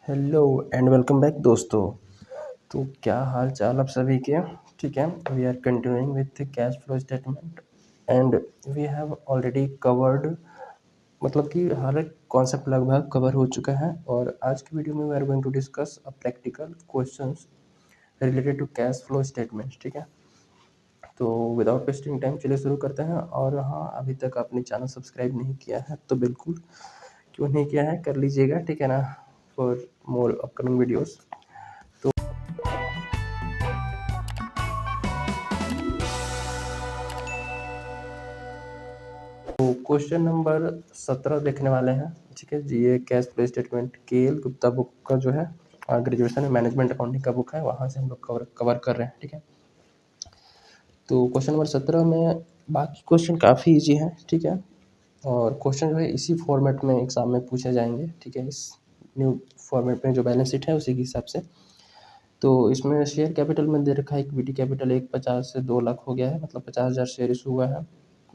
Hello and welcome back दोस्तों। तो क्या हाल चाल आप सभी के। ठीक है, we are continuing with cash flow statement and we have already covered, मतलब कि हर एक कॉन्सेप्ट लगभग कवर हो चुका है। और आज की वीडियो में we are going to discuss a practical questions related to cash flow statement. ठीक है, तो विदाउट वेस्टिंग टाइम चलिए शुरू करते हैं। और हाँ, अभी तक आपने चैनल सब्सक्राइब नहीं किया है तो बिल्कुल क्यों नहीं किया है, कर लीजिएगा। ठीक है ना, फॉर मोर अपकमिंग वीडियोस। तो क्वेश्चन नंबर 17 देखने वाले हैं। ठीक है जी, ये cash flow statement KL Gupta book का जो है ग्रेजुएशन मैनेजमेंट अकाउंटिंग का बुक है, वहाँ से हम लोग कवर कर रहे हैं। ठीक है, तो क्वेश्चन नंबर 17 में बाकी क्वेश्चन काफ़ी इजी है। ठीक है, और क्वेश्चन जो है इसी फॉर्मेट में एग्जाम में पूछे जाएंगे। ठीक है, इस न्यू फॉर्मेट में जो बैलेंस शीट है उसी के हिसाब से। तो इसमें शेयर कैपिटल में दे रखा है इक्विटी कैपिटल 150 से 2 लाख हो गया है, मतलब 50,000 शेयर इशू हुआ है।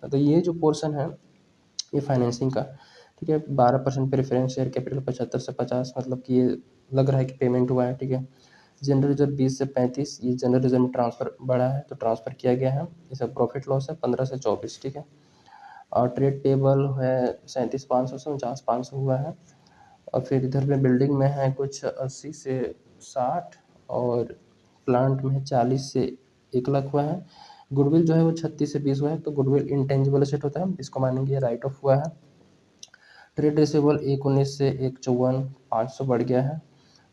तो ये जो पोर्शन है ये फाइनेंसिंग का। ठीक है, 12% प्रेफरेंस शेयर कैपिटल 75 से 50, मतलब कि ये लग रहा है कि पेमेंट हुआ है। ठीक है, जनरल रिजर्व 20 से 35, ये जनरल रिजर्व में ट्रांसफ़र बढ़ा है तो ट्रांसफ़र किया गया है। ये सब प्रॉफिट लॉस है 15 से 24। ठीक है, और ट्रेड पेबल है 37,500 से 49,500 हुआ है। और फिर इधर में बिल्डिंग में है कुछ 80 से 60, और प्लांट में 40 से 1 लाख हुआ है। गुडविल जो है वो 36 से 20 हुआ है, तो गुडविल इंटेंजिबल एसेट होता है, इसको मानेंगे राइट ऑफ हुआ है। ट्रेड रिसीवेबल 119 से 154, 500 बढ़ गया है।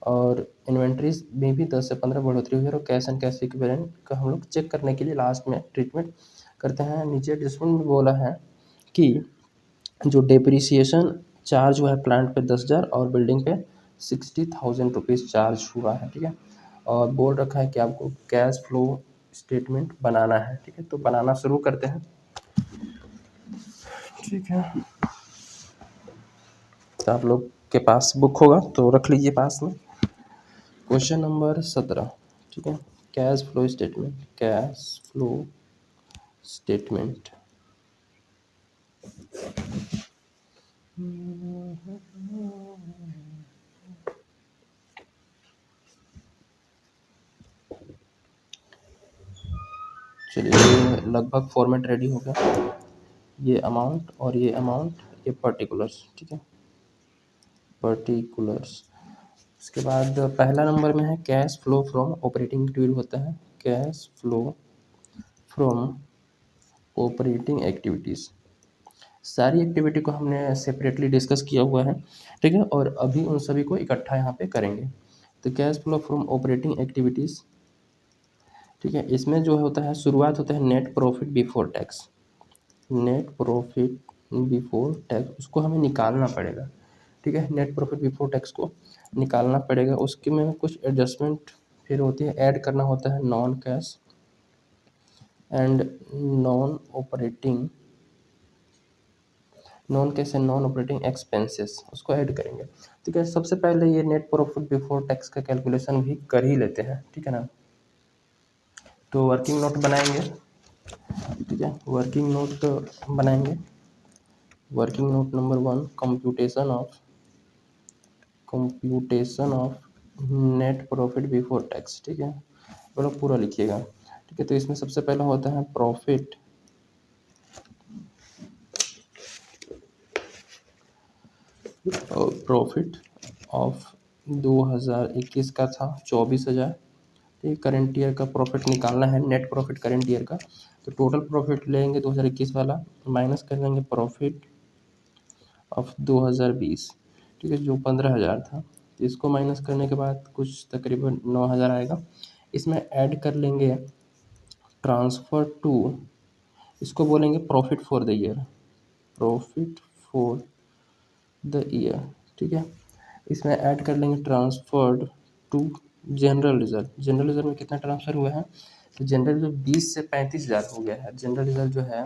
और इन्वेंट्रीज में भी 10 से 15 बढ़ोतरी हुई है। और कैश एंड कैश इक्विवेलेंट का हम लोग चेक करने के लिए लास्ट में ट्रीटमेंट करते हैं। नीचे डिस्काउंट में बोला है कि जो डेप्रिसिएशन चार्ज हुआ है प्लांट पे 10,000 और बिल्डिंग पे 60,000 रुपीज़ चार्ज हुआ है। ठीक है, और बोल रखा है कि आपको कैश फ्लो स्टेटमेंट बनाना है। ठीक है, तो बनाना शुरू करते हैं। ठीक है, तो आप लोग के पास बुक होगा तो रख लीजिए पास में। Question number 17। ठीक है, cash flow statement, cash flow statement. चलिए, लगभग फॉर्मेट रेडी हो गया। ये अमाउंट और ये अमाउंट, ये पर्टिकुलर्स। ठीक है, पर्टिकुलर्स। उसके बाद पहला नंबर में है cash flow from operating activity होता है, cash flow from operating activities. सारी एक्टिविटी को हमने सेपरेटली डिस्कस किया हुआ है। ठीक है, और अभी उन सभी को इकट्ठा यहाँ पे करेंगे। तो cash flow from operating activities. ठीक है, इसमें जो होता है शुरुआत होता है net profit before tax. Net profit before tax उसको हमें निकालना पड़ेगा। ठीक है, नेट प्रॉफिट बिफोर टैक्स को निकालना पड़ेगा। उसके में कुछ एडजस्टमेंट फिर होती है, ऐड करना होता है non cash and non operating, non cash and non operating expenses, उसको ऐड करेंगे। ठीक है, सबसे पहले ये नेट प्रॉफिट बिफोर टैक्स का कैलकुलेशन भी कर ही लेते हैं। ठीक है ना, तो वर्किंग नोट बनाएंगे। ठीक है, वर्किंग नोट बनाएंगे। Working note number 1, computation of net profit before tax. ठीक है, वो लोग पूरा लिखिएगा। ठीक है, तो इसमें सबसे पहला होता है प्रॉफिट ऑफ 2021 का था 24,000। ठीक, करंट ईयर का प्रॉफिट निकालना है, नेट प्रॉफिट करंट ईयर का। तो टोटल प्रॉफिट लेंगे 2021 वाला, माइनस कर देंगे प्रॉफिट ऑफ 2020। ठीक है, जो 15,000 था, तो इसको माइनस करने के बाद कुछ तकरीबन 9,000 आएगा। इसमें ऐड कर लेंगे ट्रांसफ़र टू, इसको बोलेंगे profit for the year, profit for the year. ठीक है, इसमें ऐड कर लेंगे transferred to general reserve. General reserve में कितना ट्रांसफ़र हुआ है, तो जनरल रिजर्व 20 से 35,000 हो गया है। जनरल रिजर्व जो है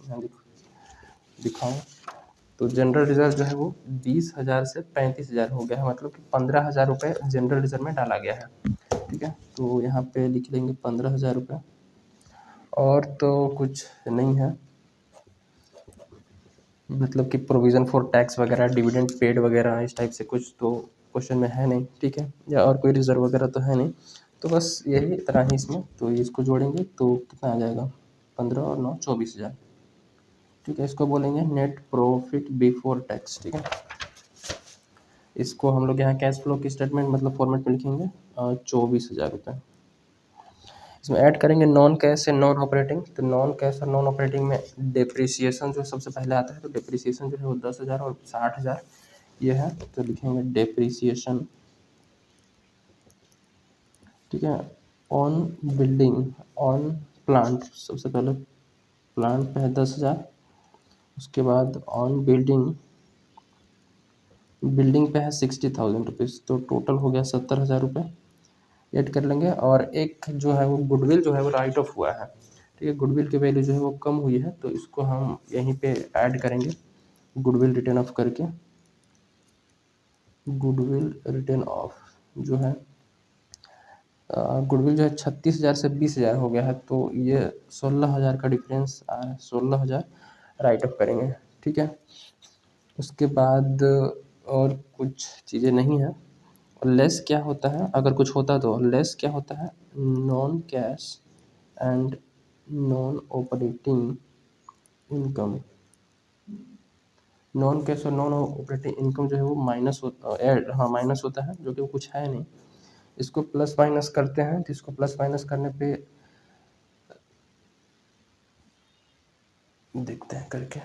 मैं दिखाऊँ तो जनरल रिजर्व जो है वो 20,000 से 35,000 हो गया है, मतलब कि 15,000 रुपये जनरल रिजर्व में डाला गया है। ठीक है, तो यहाँ पे लिख लेंगे 15,000 रुपये। और तो कुछ नहीं है, मतलब कि प्रोविज़न फॉर टैक्स वगैरह, डिविडेंड पेड वगैरह इस टाइप से कुछ तो क्वेश्चन में है नहीं, ठीक है, या और कोई रिजर्व वगैरह तो है नहीं, तो बस यही इतना ही इसमें। तो इसको जोड़ेंगे तो कितना आ जाएगा, 15 और 9 24,000, ठीक है। इसको बोलेंगे नेट प्रॉफिट बिफोर टैक्स, ठीक है। इसको हम लोग यहाँ कैश फ्लो की स्टेटमेंट मतलब फॉर्मेट में लिखेंगे 24,000 रुपये। इसमें ऐड करेंगे नॉन कैश से नॉन ऑपरेटिंग, तो नॉन कैश और नॉन ऑपरेटिंग में डिप्रिसिएशन जो सबसे पहले आता है, तो डिप्रिसिएशन जो है वो 10,000 और 60,000 ये है, तो लिखेंगे डिप्रिसिएशन, ठीक है। ऑन बिल्डिंग, ऑन प्लांट, सबसे पहले प्लांट पे है 10,000, उसके बाद ऑन बिल्डिंग, बिल्डिंग पे है 60,000 रुपीज़, तो टोटल हो गया 70,000 रुपये ऐड कर लेंगे। और एक जो है वो गुडविल जो है वो राइट ऑफ हुआ है, ठीक है, गुडविल की वैल्यू जो है वो कम हुई है, तो इसको हम यहीं पे ऐड करेंगे, गुडविल रिटर्न ऑफ करके, गुडविल रिटर्न ऑफ जो है गुडविल जो है 36,000 से 20,000 हो गया है, तो ये 16,000 का डिफरेंस आ रहा है, 16,000 राइट ऑफ करेंगे, ठीक है। उसके बाद और कुछ चीज़ें नहीं है। लेस क्या होता है, अगर कुछ होता तो लेस क्या होता है, non cash and non operating income, non cash और नॉन ऑपरेटिंग इनकम जो है वो माइनस ऐड, हाँ माइनस होता है, जो कि वो कुछ है नहीं। इसको प्लस माइनस करते हैं, तो इसको प्लस माइनस करने पे देखते हैं करके,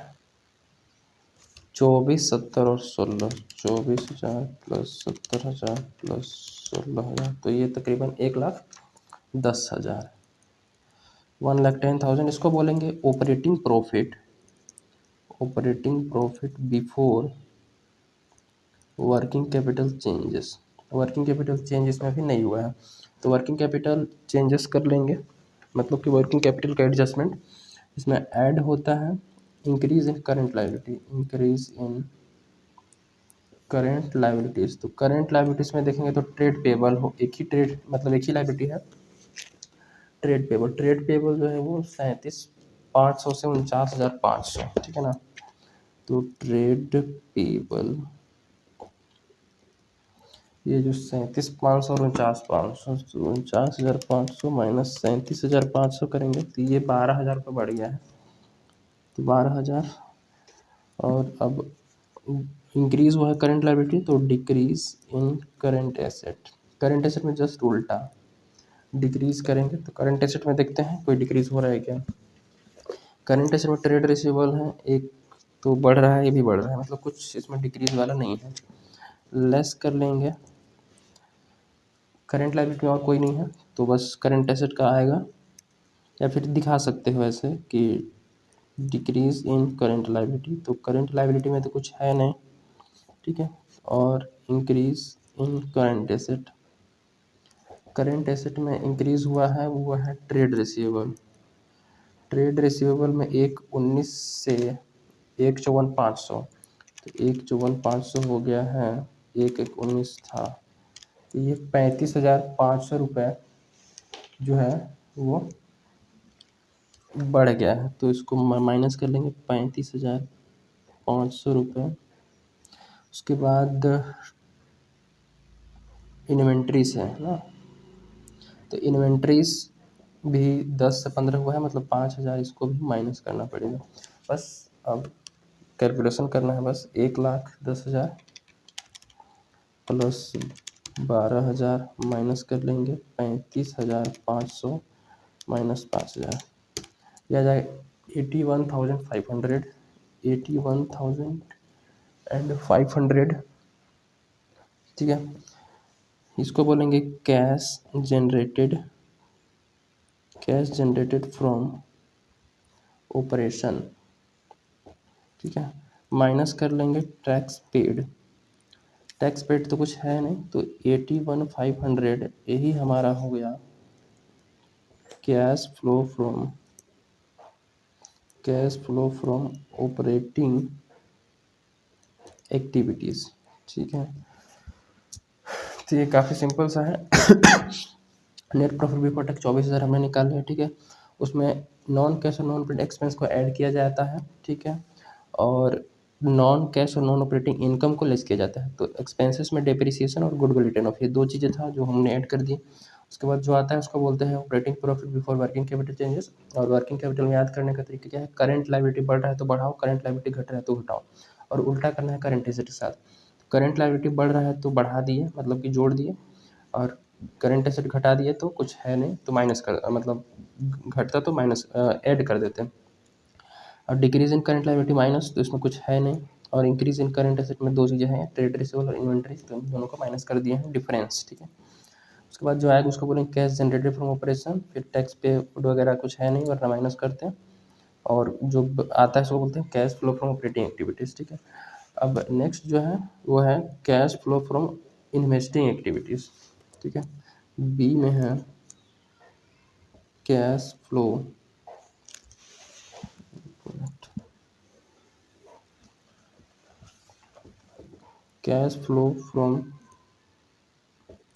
24, 70 और 16, 24,000 प्लस 70,000 प्लस 16,000, तो ये तकरीबन 1,10,000, 1,10,000। इसको बोलेंगे operating profit, operating profit before working capital changes. Working capital changes में अभी नहीं हुआ है, तो वर्किंग कैपिटल चेंजेस कर लेंगे, मतलब कि वर्किंग कैपिटल का एडजस्टमेंट इसमें ऐड होता है, increase in current liability, increase in current liabilities. तो करेंट लायबिलिटीज़ में देखेंगे तो ट्रेड पेबल हो, एक ही ट्रेड मतलब एक ही लायबिलिटी है, ट्रेड पेबल, ट्रेड पेबल जो है वो 37,500 से 49,500, ठीक है ना। तो ट्रेड पेबल ये जो 37,500 और 49,500, 49,500 माइनस 37,500 करेंगे तो ये 12,000 रुपये बढ़ गया है, तो 12,000। और अब इंक्रीज हुआ है करंट लायबिलिटी, तो decrease in current asset, current asset में जस्ट उल्टा डिक्रीज करेंगे, तो करंट एसेट में देखते हैं कोई डिक्रीज हो रहा है क्या। करंट एसेट में ट्रेड रिसीवेबल है एक, तो बढ़ रहा है, ये भी बढ़ रहा है, मतलब कुछ इसमें डिक्रीज वाला नहीं है। लेस कर लेंगे, करंट लायबिलिटी में और कोई नहीं है, तो बस करंट एसेट का आएगा, या फिर दिखा सकते हो ऐसे कि डिक्रीज इन करंट लायबिलिटी, तो करंट लायबिलिटी में तो कुछ है नहीं, ठीक है। और increase in current asset, current asset में इंक्रीज हुआ है वो है ट्रेड रिसीवेबल, ट्रेड रिसीवेबल में 1,19 से 1,54,500, तो 1,54,500 हो गया है, 1,19 था, तो ये 35,500 रुपये जो है वो बढ़ गया है, तो इसको माइनस कर लेंगे 35,500 रुपये। उसके बाद इन्वेंट्रीज है ना, तो इन्वेंट्रीज भी 10 से 15 हुआ है, मतलब 5,000 इसको भी माइनस करना पड़ेगा। बस अब कैलकुलेशन करना है, बस 1,10,000 प्लस 12,000 माइनस कर लेंगे 35,500 माइनस 5,000, यह आ जाएगा 81,500, 81,500, ठीक है। इसको बोलेंगे कैश जनरेटेड फ्रॉम ऑपरेशन, ठीक है। माइनस कर लेंगे टैक्स पेड, टैक्स पेड तो कुछ है नहीं, तो 81,500 यही हमारा हो गया cash flow from operating activities, ठीक है। तो ये काफ़ी सिंपल सा है। नेट प्रॉफिट बिफोर टैक्स 24,000 हमने निकाल लिया, ठीक है। उसमें नॉन कैश और नॉन पेड एक्सपेंस को ऐड किया जाता है, ठीक है। और नॉन कैश और नॉन ऑपरेटिंग इनकम को लेस किया जाता है। तो एक्सपेंसेस में डेप्रिसिएशन और गुडविल रिटर्न ऑफ, ये दो चीज़ें था जो हमने ऐड कर दिए। उसके बाद जो आता है उसको बोलते हैं operating profit before working capital changes. और वर्किंग कैपिटल में याद करने का तरीका क्या है, करंट लायबिलिटी बढ़ रहा है तो बढ़ाओ, करंट लायबिलिटी घट रहा है तो घटाओ, और उल्टा करना है करंट एसेट के साथ। करंट लायबिलिटी बढ़ रहा है तो बढ़ा दिए, मतलब कि जोड़ दिए, और करंट एसेट घटा दिए तो कुछ है नहीं तो माइनस कर, मतलब घटता तो माइनस ऐड कर देते हैं। और decrease in current liability minus, तो इसमें कुछ है नहीं। और इंक्रीज इन करंट एसेट में दो चीज़ें हैं, ट्रेड रिसीवेबल और इन्वेंट्री, तो इन दोनों को माइनस कर दिए हैं, डिफरेंस, ठीक है। उसके बाद जो आएगा उसको बोलेंगे कैश जनरेटेड फ्रॉम ऑपरेशन, फिर टैक्स पे वगैरह कुछ है नहीं वरना माइनस करते हैं। और जो आता है उसको बोलते हैं cash flow from operating activities, ठीक है। अब नेक्स्ट जो है वो है cash flow from investing activities, ठीक है। बी में है cash flow, cash flow from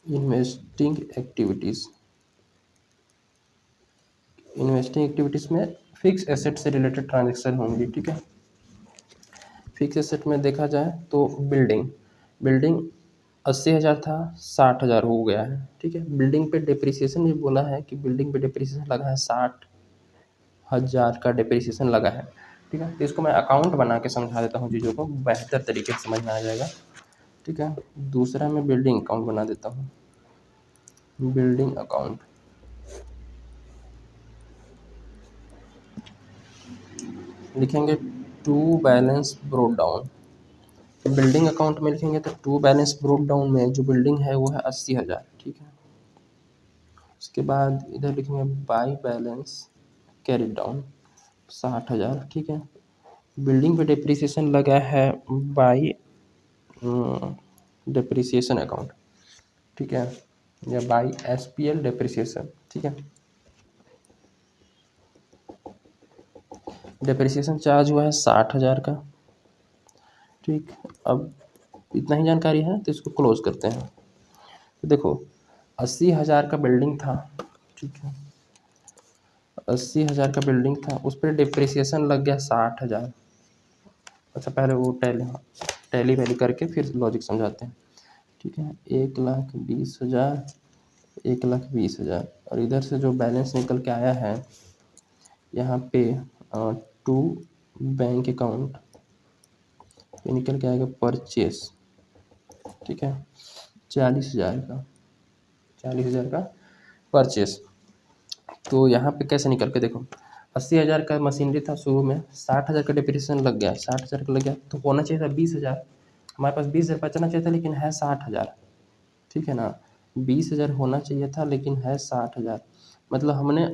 investing activities. Investing activities में फिक्स एसेट से रिलेटेड ट्रांजेक्शन होंगी, ठीक है। फिक्स एसेट में देखा जाए तो बिल्डिंग, बिल्डिंग 80,000 था, 60,000 हो गया है, ठीक है। बिल्डिंग पे डिप्रिसिएशन भी बोला है कि बिल्डिंग पे डिप्रिसिएशन लगा है, 60,000 का डिप्रिसिएशन लगा है, ठीक है। तो इसको मैं अकाउंट बना के समझा देता हूँ, चीज़ों को बेहतर तरीके से समझ में आ जाएगा, ठीक है। दूसरा मैं बिल्डिंग अकाउंट बना देता हूँ, बिल्डिंग अकाउंट, लिखेंगे to balance brought down. Building account में लिखेंगे तो टू बैलेंस ब्रोक डाउन में जो बिल्डिंग है वो है 80,000, ठीक है। उसके बाद इधर लिखेंगे बाई बैलेंस कैरी डाउन 60,000, ठीक है। बिल्डिंग पे डिप्रिसिएशन लगा है बाई डिप्रिसिएशन अकाउंट, ठीक है, या बाई SPL डिप्रिसिएशन, ठीक है। डिप्रिसिएशन चार्ज हुआ है 60,000 का, ठीक। अब इतना ही जानकारी है तो इसको क्लोज करते हैं। तो देखो 80,000 का बिल्डिंग था, ठीक है, 80,000 का बिल्डिंग था, उस पर डिप्रिसिएशन लग गया 60,000। अच्छा पहले वो टैली वैली करके फिर लॉजिक समझाते हैं, ठीक है। 1,20,000, 1,20,000, और इधर से जो बैलेंस निकल के आया है यहाँ पे टू बैंक अकाउंट, ये निकल के आएगा परचेस, ठीक है, 40,000 का, 40,000 का परचेस। तो यहाँ पे कैसे निकल के देखो 80,000 का मशीनरी था शुरू में, 60,000 का डिप्रिसिएशन लग गया, 60,000 का लग गया तो होना चाहिए था 20,000, हमारे पास 20,000 बचना चाहिए था लेकिन है 60,000, ठीक है ना। 20,000 होना चाहिए था लेकिन है 60,000, मतलब हमने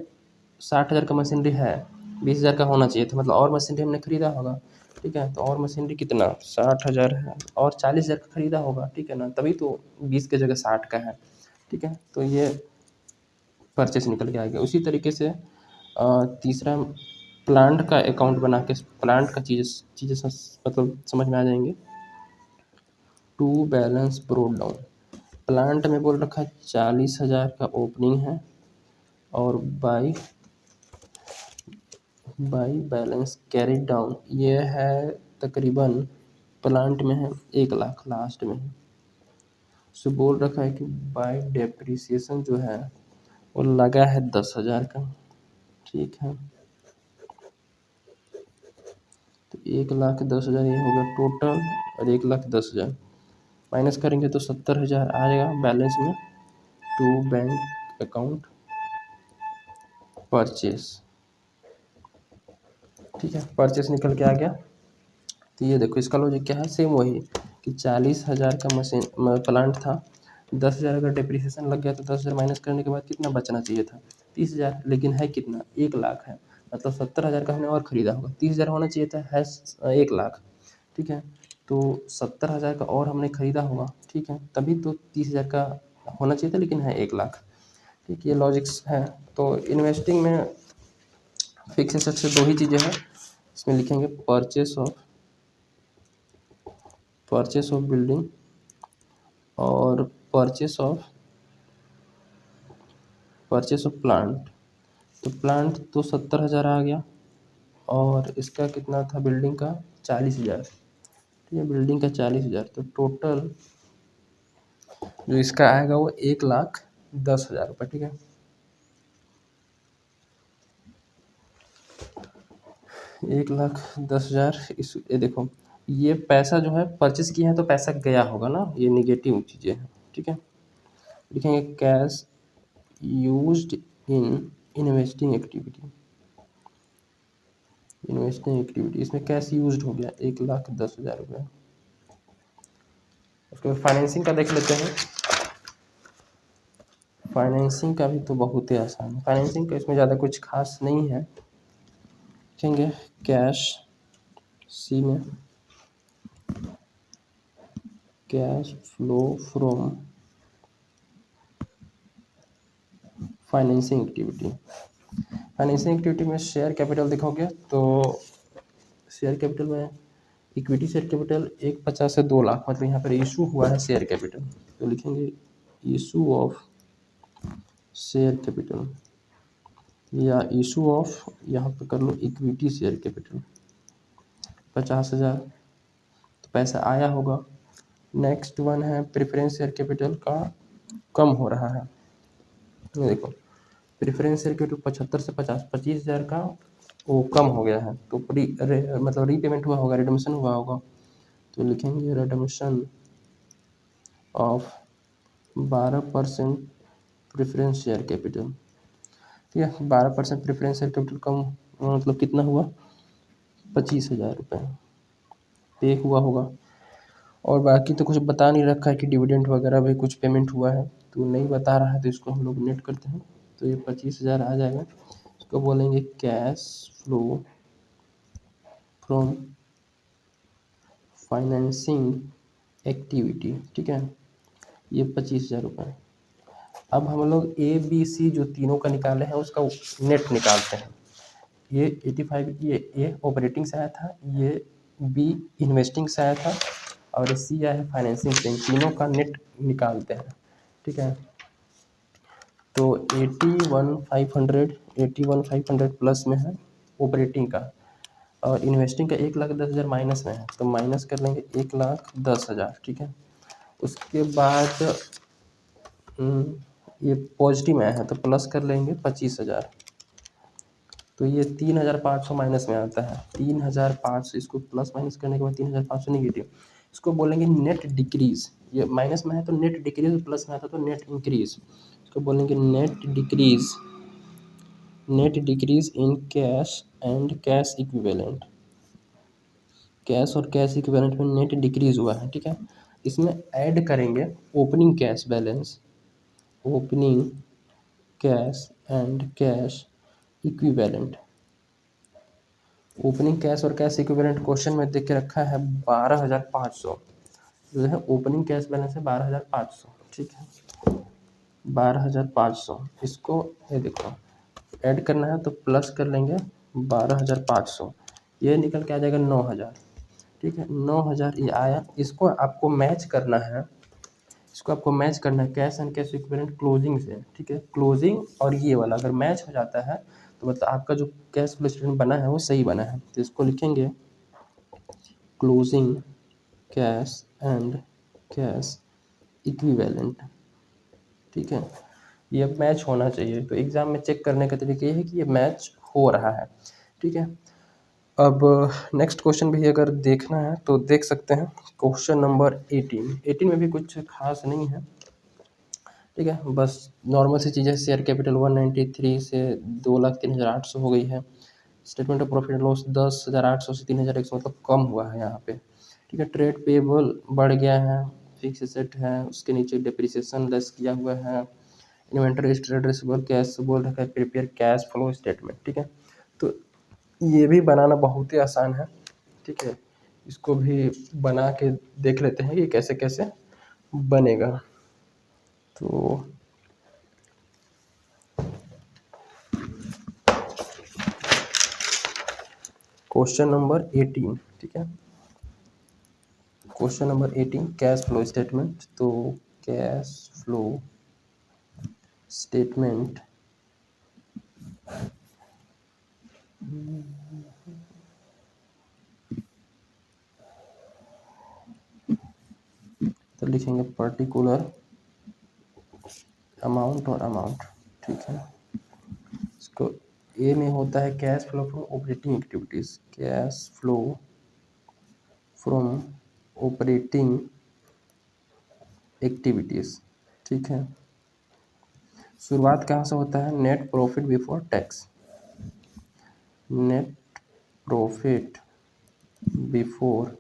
60,000 का मशीनरी है, 20,000 का होना चाहिए था, मतलब और मशीनरी हमने खरीदा होगा, ठीक है। तो और मशीनरी कितना 60,000 है और 40,000 का खरीदा होगा, ठीक है ना, तभी तो 20 की जगह 60 का है, ठीक है। तो ये परचेस निकल के आ गया। उसी तरीके से तीसरा प्लांट का अकाउंट बना के प्लांट का चीज़ें मतलब समझ में आ जाएंगे। To balance brought down, plant में बोल रखा है 40,000 का ओपनिंग है, और बाई बैलेंस कैरी डाउन ये है तकरीबन प्लांट में है 1,00,000 लास्ट में है। उससे बोल रखा है कि बाई डेप्रिसिएशन जो है वो लगा है 10,000 का, ठीक है। तो 1,10,000 ये होगा टोटल, और 1,10,000 माइनस करेंगे तो 70,000 आएगा बैलेंस में। टू बैंक अकाउंट परचेस, ठीक है, परचेस निकल के आ गया। तो ये देखो इसका लॉजिक क्या है, सेम वही कि 40,000 का मशीन प्लांट था, 10,000 अगर डिप्रिसिएशन लग गया तो 10,000 माइनस करने के बाद कितना बचना चाहिए था 30,000, लेकिन है कितना 1,00,000 है, मतलब 70,000 का हमने और ख़रीदा होगा, 30,000 होना चाहिए था, है 1,00,000, ठीक है। तो 70,000 का और हमने ख़रीदा होगा, ठीक है, तभी तो 30,000 का होना चाहिए था लेकिन है 1,00,000, ठीक। ये लॉजिक्स है। तो इन्वेस्टिंग में फिक्स एसेट से दो ही चीज़ें हैं, इसमें लिखेंगे परचेस ऑफ बिल्डिंग और परचेस ऑफ प्लांट। तो प्लांट तो 70,000 आ गया, और इसका कितना था बिल्डिंग का 40,000, ये बिल्डिंग का 40,000, तो टोटल जो इसका आएगा वो 1,10,000 रुपये, ठीक है। 1,10,000 इस ये देखो, ये पैसा जो है परचेज किया है तो पैसा गया होगा ना, ये निगेटिव चीज़ें हैं, ठीक है। लिखेंगे cash used in investing activity, investing activity इसमें कैश यूज्ड हो गया 1,10,000 रुपये। उसके बाद फाइनेंसिंग का देख लेते हैं। फाइनेंसिंग का भी तो बहुत ही आसान है, फाइनेंसिंग का इसमें ज़्यादा कुछ खास नहीं है। लिखेंगे कैश सी में cash flow from financing activity. Financing activity में शेयर कैपिटल देखोगे तो शेयर कैपिटल में इक्विटी शेयर कैपिटल 150 से 2 लाख, मतलब यहाँ पर इशू हुआ है शेयर कैपिटल, तो लिखेंगे इशू ऑफ शेयर कैपिटल, या इशू ऑफ यहाँ पर कर लो इक्विटी शेयर कैपिटल 50,000, तो पैसा आया होगा। नेक्स्ट वन है प्रेफरेंस शेयर कैपिटल का कम हो रहा है, ये देखो प्रेफरेंस शेयर कैपिटल 75 से 25,000 का वो कम हो गया है, तो मतलब रीपेमेंट हुआ होगा, रिडम्शन हुआ होगा, तो लिखेंगे redemption of 12% preference share capital, ठीक है। 12% प्रेफरेंस शेयर कैपिटल कम मतलब कितना हुआ, 25,000 रुपये पे हुआ होगा। और बाकी तो कुछ बता नहीं रखा है कि डिविडेंड वगैरह भी कुछ पेमेंट हुआ है, तो नहीं बता रहा है, तो इसको हम लोग नेट करते हैं, तो ये 25,000 आ जाएगा। इसको बोलेंगे cash flow from financing activity, ठीक है, ये 25,000 रुपये। अब हम लोग ए बी सी जो तीनों का निकाले हैं उसका नेट निकालते हैं। ये 85, ये ए ऑपरेटिंग से आया था, ये बी इन्वेस्टिंग से आया था, और सी आया है फाइनेंसिंग से, इन तीनों का नेट निकालते हैं, ठीक है। तो 81,500 प्लस में है ऑपरेटिंग का, और इन्वेस्टिंग का 1,10,000 माइनस में है, तो माइनस कर लेंगे 1,10,000, ठीक है। उसके बाद ये पॉजिटिव में आया है तो प्लस कर लेंगे 25,000, तो ये 3,500 माइनस में आता है, 3,500, इसको प्लस माइनस करने के बाद 3,500 निगेटिव, इसको बोलेंगे नेट डिक्रीज। ये माइनस में है तो नेट डिक्रीज, प्लस में आता तो नेट इंक्रीज, इसको बोलेंगे net decrease in cash and cash equivalent. Cash और कैश इक्विवेलेंट में नेट डिक्रीज हुआ है, ठीक है। इसमें ऐड करेंगे opening cash balance, opening cash and cash equivalent. Opening cash और कैश इक्विवेलेंट क्वेश्चन में देख के रखा है 12,500, जो है ओपनिंग कैश बैलेंस है 12,500, ठीक है, 12,500, इसको ये देखो ऐड करना है तो प्लस कर लेंगे 12,500, ये निकल के आ जाएगा 9,000, ठीक है। 9,000 ये आया, इसको आपको मैच करना है, इसको आपको मैच करना है cash and cash equivalent closing से, ठीक है। क्लोजिंग और ये वाला अगर मैच हो जाता है तो मतलब आपका जो कैश फ्लो स्टेटमेंट बना है वो सही बना है, तो इसको लिखेंगे closing cash and cash equivalent, ठीक है। ये मैच होना चाहिए, तो एग्ज़ाम में चेक करने का तरीका ये है कि ये मैच हो रहा है, ठीक है। अब नेक्स्ट क्वेश्चन भी अगर देखना है तो देख सकते हैं, क्वेश्चन नंबर 18 में भी कुछ खास नहीं है, ठीक है, बस नॉर्मल सी चीज़ें, शेयर कैपिटल 193 से 2,03,800 हो गई है, statement of profit and loss 10,800 से 3,100 मतलब कम हुआ है यहाँ पे, ठीक है। ट्रेड पेबल बढ़ गया है, फिक्स एसेट है, उसके नीचे डिप्रिसिएशन लेस किया हुआ है, इन्वेंटरी ट्रेड रिसीवेबल कैश बोल रखा है, प्रिपेयर कैश फ्लो स्टेटमेंट, ठीक है। तो ये भी बनाना बहुत ही आसान है, ठीक है, इसको भी बना के देख लेते हैं कि कैसे कैसे बनेगा। तो क्वेश्चन नंबर 18, ठीक है, question number 18 cash flow statement, तो कैश फ्लो स्टेटमेंट तो लिखेंगे पर्टिकुलर अमाउंट और अमाउंट, ठीक है। इसको ए में होता है cash flow from operating activities, cash flow from operating activities, ठीक है। शुरुआत कहाँ से होता है, net profit before tax, net profit before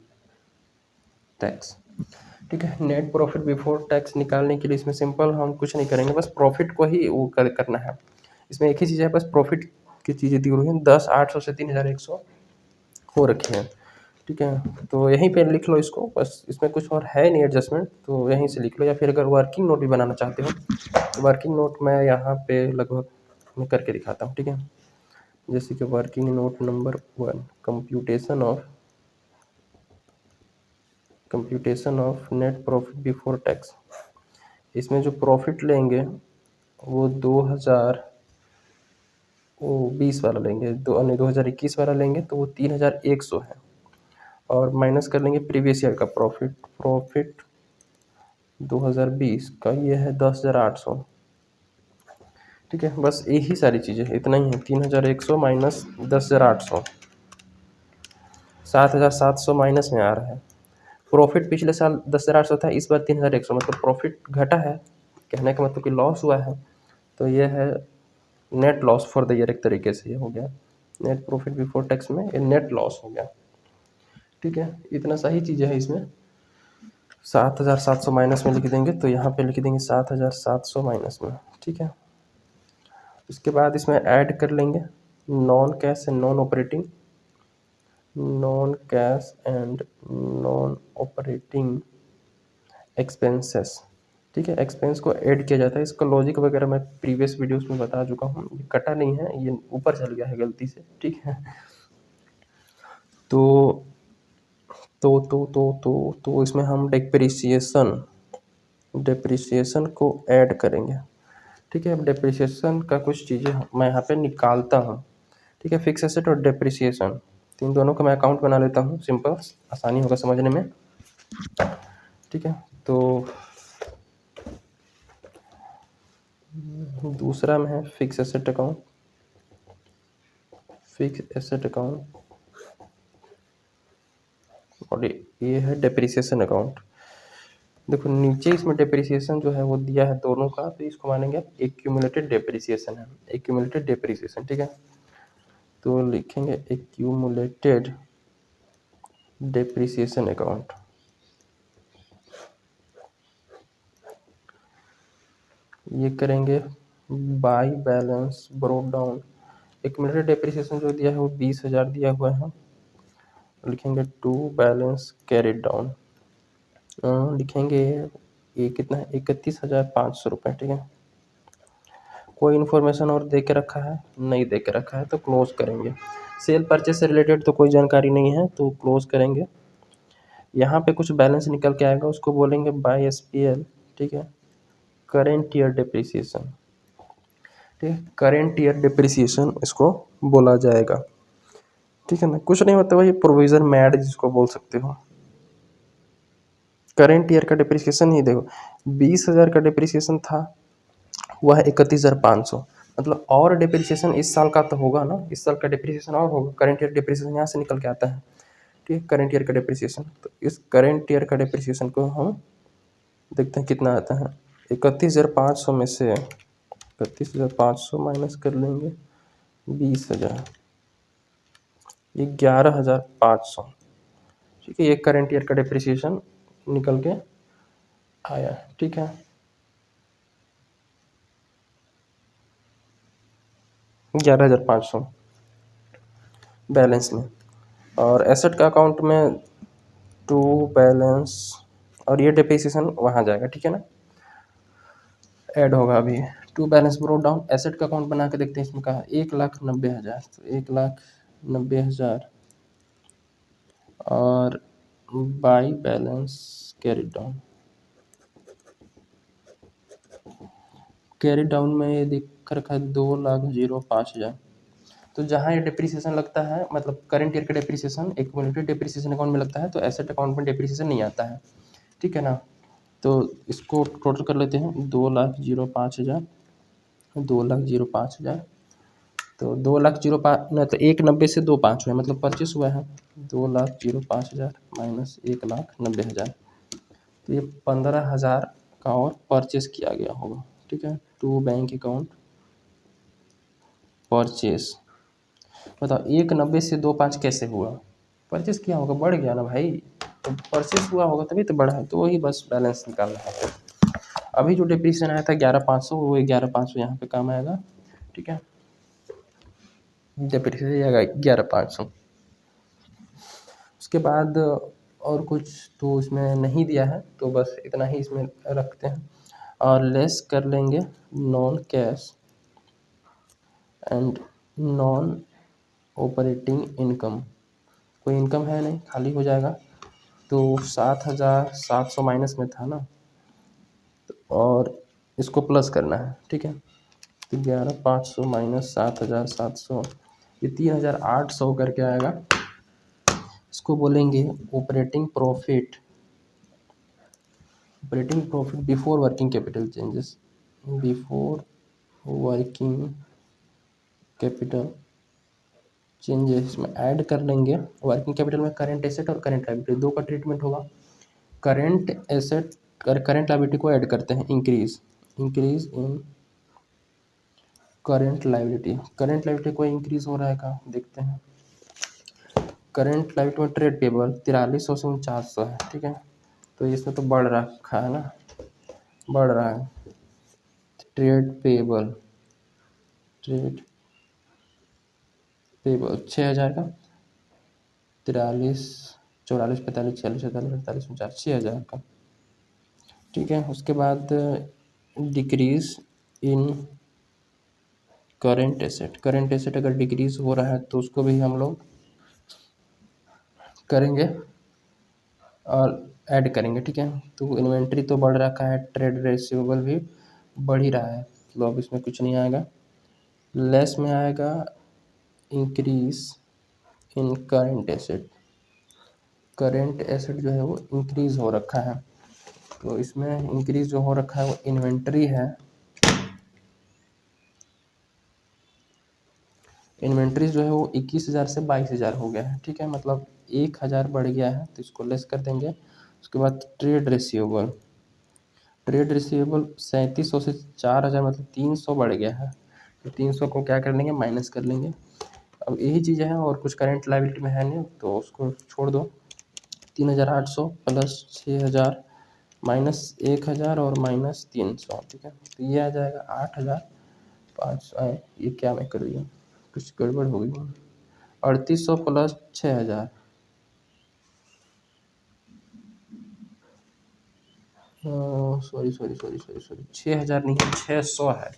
tax, ठीक है। नेट प्रॉफिट बिफोर टैक्स निकालने के लिए इसमें सिंपल हम कुछ नहीं करेंगे, बस प्रॉफिट को ही वो करना है। इसमें एक ही चीज़ है, बस प्रॉफिट की चीज़ें दी हुई हैं, 10,800 से 3,100 हो रखी हैं, ठीक है। तो यहीं पे लिख लो इसको, बस इसमें कुछ और है नहीं एडजस्टमेंट, तो यहीं से लिख लो। या फिर अगर वर्किंग नोट भी बनाना चाहते हो तो वर्किंग नोट मैं यहाँ पे लगभग मैं करके दिखाता हूँ, ठीक है। जैसे कि working note number 1, computation of net profit before tax. इसमें जो प्रॉफिट लेंगे वो 2020 वाला लेंगे, 2021 वाला लेंगे तो वो 3,100 है, और माइनस कर लेंगे प्रीवियस ईयर का प्रॉफिट, प्रॉफिट 2020 का ये है 10,800, ठीक है। बस यही सारी चीज़ें, इतना ही है, 3,100 माइनस 10,800, 7,700 माइनस में आ रहा है। प्रॉफिट पिछले साल 10,800 था, इस बार 3,100, मतलब प्रॉफिट घटा है, कहने का मतलब कि लॉस हुआ है। तो ये है net loss for the year, एक तरीके से ये हो गया नेट प्रॉफिट बिफोर टैक्स में ये नेट लॉस हो गया, ठीक है। इतना सही चीज़ें है इसमें। 7,700 माइनस में लिख देंगे, तो यहाँ पे लिख देंगे 7,700 माइनस में, ठीक है। उसके बाद इसमें ऐड कर लेंगे non cash and non operating, non cash and non operating expenses, ठीक है। एक्सपेंस को ऐड किया जाता है, इसका लॉजिक वगैरह मैं प्रीवियस वीडियोस में बता चुका हूँ, ये कटा नहीं है, ये ऊपर चल गया है गलती से, ठीक है। तो तो इसमें हम डिप्रिसिएशन को ऐड करेंगे, ठीक है। अब डिप्रिसिएशन का कुछ चीज़ें मैं यहाँ पे निकालता हूँ, ठीक है। फिक्स एसेट और डिप्रिसिएशन, इन दोनों का मैं अकाउंट बना लेता हूँ, सिंपल, आसानी होगा समझने में, ठीक है। तो दूसरा में है fix asset account, fix asset account, और ये है डिप्रिसिएशन अकाउंट। देखो नीचे इसमें डिप्रिसिएशन जो है वो दिया है दोनों का, तो इसको मानेंगे एक्यूमुलेटेड डिप्रिसिएशन है, एक्यूमुलेटेड डिप्रिसिएशन, ठीक है। तो लिखेंगे एक्यूमुलेटेड डिप्रिसिएशन अकाउंट, ये करेंगे by balance brought down. Accumulated depreciation जो दिया है वो 20,000 दिया हुआ है, लिखेंगे टू बैलेंस कैरिड डाउन, लिखेंगे ये कितना है, 31,500 रुपये, ठीक है। कोई इन्फॉर्मेशन और दे के रखा है, नहीं दे के रखा है, तो क्लोज करेंगे। सेल परचेज से रिलेटेड तो कोई जानकारी नहीं है, तो क्लोज करेंगे। यहाँ पे कुछ बैलेंस निकल के आएगा, उसको बोलेंगे बाय एसपीएल, ठीक है, करेंट ईयर डिप्रिसिएशन, ठीक है, करेंट ईयर डिप्रिसिएशन इसको बोला जाएगा, ठीक है ना। कुछ नहीं होता भाई, प्रोविजन मैड जिसको बोल सकते हो। करेंट ईयर का डिप्रिसिएशन ही देखो, 20,000 का डिप्रिसिएशन था, हुआ है 31,500, मतलब और डिप्रिसिएशन इस साल का तो होगा ना, इस साल का डिप्रिसिएशन और होगा, करंट ईयर डिप्रिसिएशन यहाँ से निकल के आता है, ठीक है, करंट ईयर का डिप्रिसिएशन। तो इस करंट ईयर का डिप्रिसिएशन को हम देखते हैं कितना आता है। 31,500 में से 31,500 माइनस कर लेंगे 20,000, ये 11,500, ठीक है। ये करंट ईयर का डिप्रिसिएशन निकल के आया, ठीक है, 11,500 बैलेंस में। और एसेट का अकाउंट में टू बैलेंस, और ये डिप्रिसिएशन वहाँ जाएगा, ठीक है ना, ऐड होगा अभी। To balance brought down, asset का अकाउंट बना के देखते हैं, इसमें कहा 1,90,000, तो 1,90,000 और by balance carry down, carry down में ये दिख रखा है 2,05,000। तो जहाँ ये डिप्रिसिएशन लगता है, मतलब करंट ईयर का डिप्रिसिएशन एक्यूमुलेटेड डिप्रिसिएशन अकाउंट में लगता है, तो एसेट अकाउंट में डिप्रिसिएशन नहीं आता है, ठीक है ना। तो इसको टोटल कर लेते हैं, 2,05,000, 2,05,000, तो 2,05,000 न, तो 1,90 से 2,05 हुआ मतलब 25 हुआ है। 2,05,000 माइनस 1,90,000, तो ये 15,000 का और परचेस किया गया होगा। ठीक है, टू बैंक अकाउंट परचेस। बताओ 1,90 से 2,05 कैसे हुआ? परचेस किया होगा, बढ़ गया ना भाई, तो परचेस हुआ होगा तभी तो बढ़ा है, तो वही बस बैलेंस निकालना है। अभी जो डिप्रीशिएशन आया था 11,500, वो 11,500 यहाँ पे काम आएगा। ठीक है, डिप्रीशिएशन आएगा 11,500। उसके बाद और कुछ तो इसमें नहीं दिया है, तो बस इतना ही इसमें रखते हैं और लेस कर लेंगे non cash and non operating income. कोई इनकम है नहीं, खाली हो जाएगा। तो 7,700 माइनस में था ना, और इसको प्लस करना है। ठीक है, तो 11,500 माइनस 7,700, ये 3,800 करके आएगा। इसको बोलेंगे operating profit. Operating profit before working capital changes, before working capital changes में ऐड कर लेंगे। वर्किंग कैपिटल में करेंट एसेट और करेंट लायबिलिटी दो का ट्रीटमेंट होगा। करेंट एसेट करेंट लायबिलिटी को ऐड करते हैं, increase in current liability. Current liability को इंक्रीज हो रहा है का देखते हैं। करेंट लायबिलिटी में ट्रेड पेबल 4300 से 4900 है। ठीक है, तो इसमें तो बढ़ रखा है ना, बढ़ रहा है। ट्रेड पेबल 6,000 का, 43, 44, 45, 46, 47, 48, 49, 6,000 का। ठीक है, उसके बाद decrease in current asset. Current asset अगर डिक्रीज हो रहा है तो उसको भी हम लोग करेंगे और ऐड करेंगे। ठीक है, तो इन्वेंट्री तो बढ़ रखा है, ट्रेड रिसीवेबल भी बढ़ ही रहा है, तो अब इसमें कुछ नहीं आएगा। लेस में आएगा increase in current asset. Current asset जो है वो इंक्रीज हो रखा है, तो इसमें इंक्रीज जो हो रखा है वो इन्वेंट्री है। इन्वेंट्री जो है वो 21,000 से 22,000 हो गया है। ठीक है, मतलब 1,000 बढ़ गया है, तो इसको लेस कर देंगे। उसके बाद ट्रेड रिसीवेबल, ट्रेड रिसीवेबल 3,700 से 4,000 मतलब 300 बढ़ गया है, तो 300 को क्या कर लेंगे, माइनस कर लेंगे। अब यही चीज़ें हैं और कुछ करंट लायबिलिटी में है नहीं, तो उसको छोड़ दो। 3,800 प्लस 6,000 माइनस 1,000 और माइनस 300। ठीक है, तो ये आ जाएगा 8,500। ये क्या मैं कर रही हूँ, कुछ गड़बड़ हो गई। 3,800 plus 6,000, sorry sorry sorry sorry sorry 6,000 नहीं है, 600 है।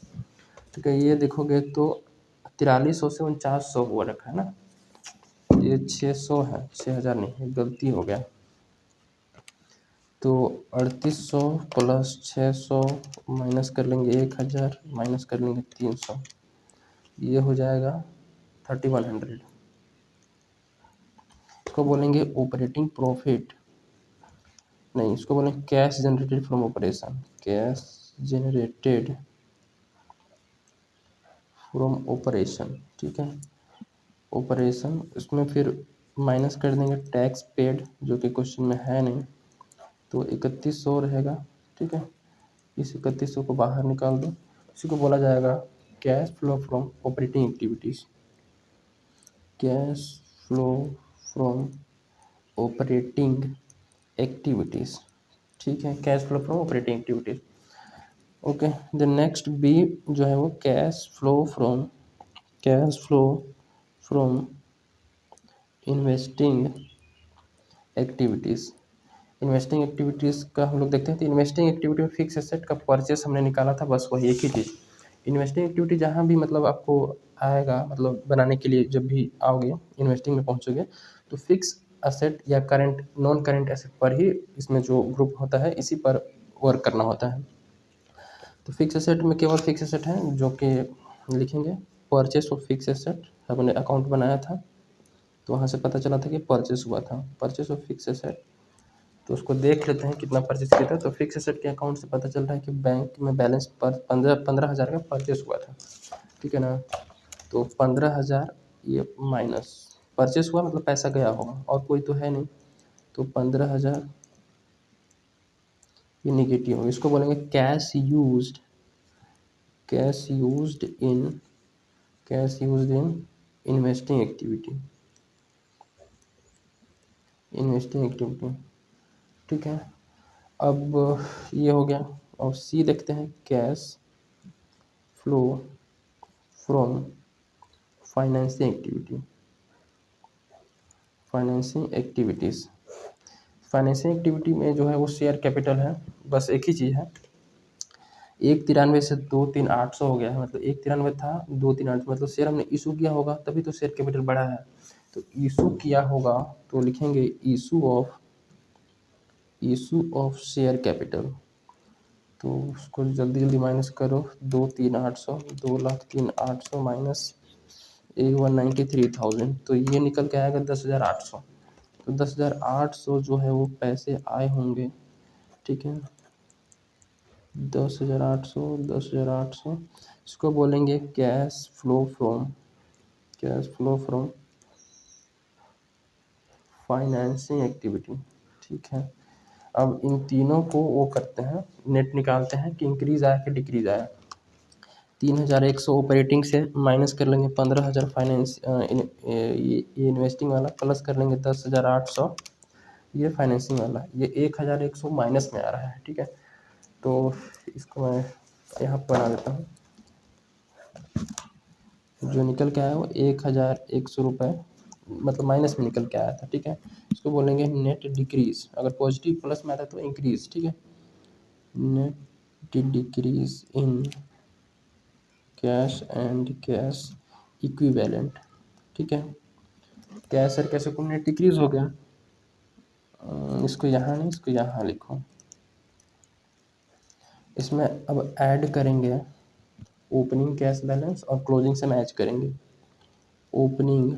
ठीक है, ये देखोगे तो 4300 से 4900 हुआ रखा है ना, ये 600 है, 6,000 नहीं है, गलती हो गया। तो 3,800 प्लस 600 माइनस कर लेंगे 1,000 माइनस कर लेंगे 300, ये हो जाएगा 3,100। इसको बोलेंगे ऑपरेटिंग प्रॉफिट, नहीं इसको बोलेंगे cash generated from operation. Cash generated from operation. ठीक है, ऑपरेशन, इसमें फिर माइनस कर देंगे टैक्स पेड, जो कि क्वेश्चन में है नहीं, तो 3,100 रहेगा। ठीक है, इस 3,100 को बाहर निकाल दो, इसी को बोला जाएगा cash flow from operating activities. Cash flow from operating activities. ठीक है, cash flow from operating activities. Okay, the next B जो है वो cash flow from investing activities. Investing activities का हम लोग देखते हैं, तो इन्वेस्टिंग एक्टिविटी में फिक्स एसेट का परचेस हमने निकाला था, बस वही एक ही चीज़। इन्वेस्टिंग एक्टिविटी जहाँ भी मतलब आपको आएगा, मतलब बनाने के लिए जब भी आओगे इन्वेस्टिंग में पहुँचोगे, तो फिक्स एसेट या करंट नॉन करंट एसेट पर ही इसमें जो ग्रुप होता है इसी पर वर्क करना होता है। तो फिक्स एसेट में केवल फिक्स एसेट है जो कि लिखेंगे परचेस ऑफ फिक्स एसेट। हमने अकाउंट बनाया था, तो वहाँ से पता चला था कि परचेस हुआ था, परचेस ऑफ फिक्स एसेट। तो उसको देख लेते हैं कितना परचेस किया था। तो फिक्स एसेट के अकाउंट से पता चल रहा है कि बैंक में बैलेंस पर 15,000 का परचेस हुआ था, ठीक है ना। तो 15,000 ये माइनस परचेस हुआ, मतलब पैसा गया होगा, और कोई तो है नहीं, तो 15,000 ये निगेटिव होगा। इसको बोलेंगे cash used in investing activity, ठीक है। अब ये हो गया। और सी देखते हैं, cash flow from financing activities. Financing activity में जो है वो शेयर कैपिटल है, बस एक ही चीज़ है। 193 से 23800 हो गया है, मतलब 193 था 238, मतलब शेयर हमने इशू किया होगा तभी तो शेयर कैपिटल बढ़ा है। तो इशू किया होगा तो लिखेंगे इशू ऑफ शेयर कैपिटल। तो उसको जल्दी जल्दी माइनस करो, 2,03,800 2,03,800 माइनस 1,93,000, तो ये निकल के आएगा 10,800। तो 10,800 जो है वो पैसे आए होंगे, ठीक है। 10,800 इसको बोलेंगे cash flow from financing activity, ठीक है। अब इन तीनों को वो करते हैं, नेट निकालते हैं कि इंक्रीज आया कि डिक्रीज आया। 3,100 ऑपरेटिंग से माइनस कर लेंगे 15,000 फाइनेंस ये इन्वेस्टिंग वाला, प्लस कर लेंगे 10,800 ये फाइनेंसिंग वाला, ये 1,100 माइनस में आ रहा है, ठीक है। तो इसको मैं यहाँ पर बना देता हूँ। जो निकल के आया वो 1,100 रुपये, मतलब माइनस में निकल के आया था, ठीक है। इसको बोलेंगे नेट डिक्रीज। अगर पॉजिटिव प्लस में आता तो इंक्रीज, ठीक है। Net decrease in cash and cash equivalent, ठीक है। कैश और कैश को नेट डिक्रीज हो गया। इसको यहाँ नहीं, इसको यहाँ लिखो। इसमें अब ऐड करेंगे ओपनिंग कैश बैलेंस और क्लोजिंग से मैच करेंगे। Opening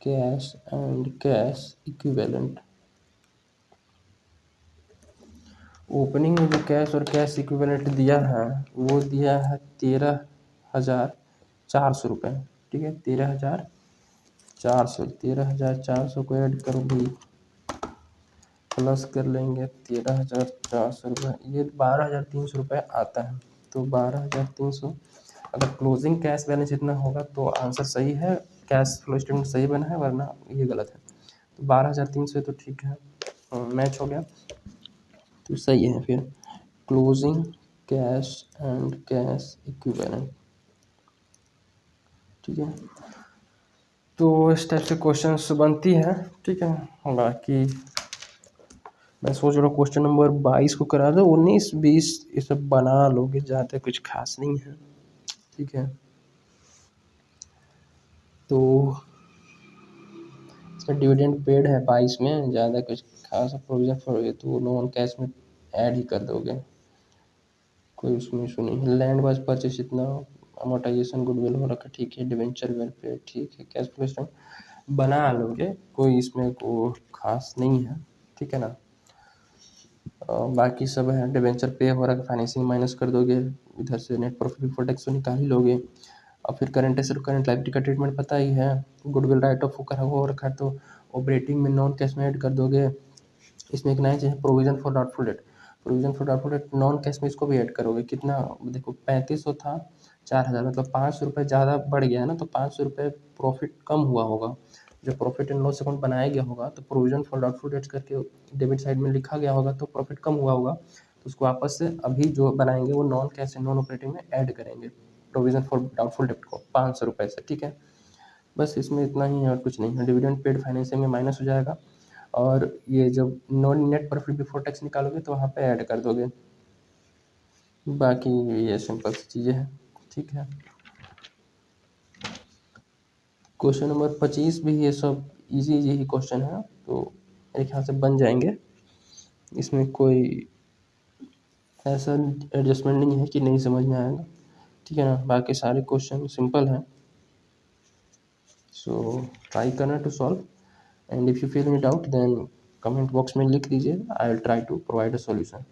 cash and cash equivalent. Opening में जो कैश और कैश इक्विवेलेंट दिया है वो दिया है 13,400 रुपये, ठीक है। 13,400 को ऐड करो भाई, प्लस कर लेंगे 13,400 रुपये, ये 12,300 रुपये आता है। तो 12,300, अगर क्लोजिंग कैश बैलेंस इतना होगा तो आंसर सही है, कैश फ्लो स्टेटमेंट सही बना है, वरना ये गलत है। तो 12,300 तो ठीक है, मैच हो गया, तो सही है। फिर closing cash and cash equivalent, ठीक है। तो इस टाइप से क्वेश्चंस बनती है, ठीक है। बाकी मैं सोच रहा हूँ क्वेश्चन नंबर 22 को करा दो, 19 20 ये सब बना लोगे, ज़्यादा कुछ खास नहीं है, ठीक है। तो इसमें डिविडेंड पेड है 22 में, ज़्यादा कुछ खास प्रोविजन फॉर तो नॉन कैश में ऐड ही कर दोगे, कोई उसमें इशू नहीं है। लैंड वाइज परचेस इतना, अमोर्टाइजेशन गुडविल हो रखा, ठीक है। डिवेंचर वेलफेयर, ठीक है। कैश फ्लो स्टेटमेंट बना लोगे, कोई इसमें को खास नहीं है, ठीक है ना। बाकी सब है, डिवेंचर पे हो रहा है, फाइनेंसिंग माइनस कर दोगे, इधर से नेट प्रॉफिट बिफोर टैक्स तो निकाल ही लोगे। और फिर करंट एसेट करंट लायबिलिटी का ट्रीटमेंट पता ही है, गुडविल राइट ऑफ करा हुआ हो रखा है, तो ऑपरेटिंग में नॉन कैश में ऐड कर दोगे। इसमें एक नया चीज़ है, provision for doubtful debt. Provision for doubtful debt non cash में इसको भी ऐड करोगे, कितना देखो 3500 था, 4,000, मतलब 500 रुपये ज़्यादा बढ़ गया है ना, तो 500 रुपये प्रॉफिट कम हुआ होगा। जब प्रॉफिट एंड लॉस अकाउंट बनाया गया होगा तो प्रोविजन फॉर डाउटफुल डेट्स करके डेबिट साइड में लिखा गया होगा, तो प्रॉफिट कम हुआ होगा, तो उसको वापस से अभी जो बनाएंगे वो non cash and non operating में ऐड करेंगे, प्रोविजन फॉर डाउटफुल डेट को 500 रुपये से, ठीक है। बस इसमें इतना ही है और कुछ नहीं है। डिविडेंड पेड फाइनेंसिंग में माइनस हो जाएगा, और ये जब non net profit before tax निकालोगे तो वहाँ पे ऐड कर दोगे। बाकी ये सिंपल सी चीज़ें हैं, ठीक है। क्वेश्चन नंबर 25 भी ये सब इजी इजी ही क्वेश्चन है, तो मेरे ख्याल से बन जाएंगे, इसमें कोई ऐसा एडजस्टमेंट नहीं है कि नहीं समझ में आएगा, ठीक है ना। बाकी सारे क्वेश्चन सिंपल हैं, सो ट्राई करना to solve, and if you feel any doubt then comment box में लिख दीजिए, I will try to provide a solution.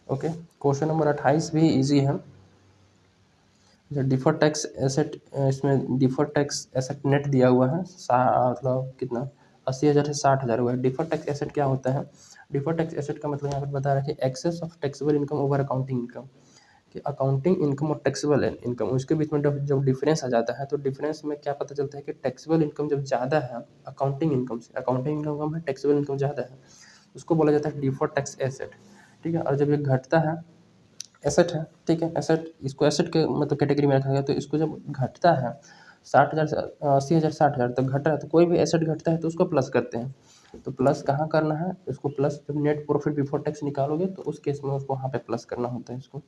Okay, question number 28 भी इजी है। डिफर टैक्स एसेट, इसमें डिफर टैक्स एसेट नेट दिया हुआ है, मतलब कितना, 80,000 से 60,000 हुआ है। डिफर टैक्स एसेट क्या होता है? डिफर टैक्स एसेट का मतलब यहाँ पर बता रहा है कि excess of taxable income over accounting income, कि अकाउंटिंग इनकम और टैक्सेबल इनकम उसके बीच में जब डिफरेंस आ जाता है, तो डिफरेंस में क्या पता चलता है कि टैक्सेबल इनकम जब ज़्यादा है अकाउंटिंग इनकम से, अकाउंटिंग इनकम कम है, टैक्सेबल इनकम ज़्यादा है, उसको बोला जाता है डिफर टैक्स एसेट। ठीक है, और जब ये घटता है, एसेट है, ठीक है, एसेट, इसको एसेट के मतलब कैटेगरी में रखा गया, तो इसको जब घटता है 60,000 से 80,000 60,000 तक घट रहा है, तो कोई भी एसेट घटता है तो उसको प्लस करते हैं। तो प्लस कहाँ करना है इसको? प्लस जब नेट प्रॉफिट बिफोर टैक्स निकालोगे तो उस केस में उसको वहाँ पे प्लस करना होता है इसको।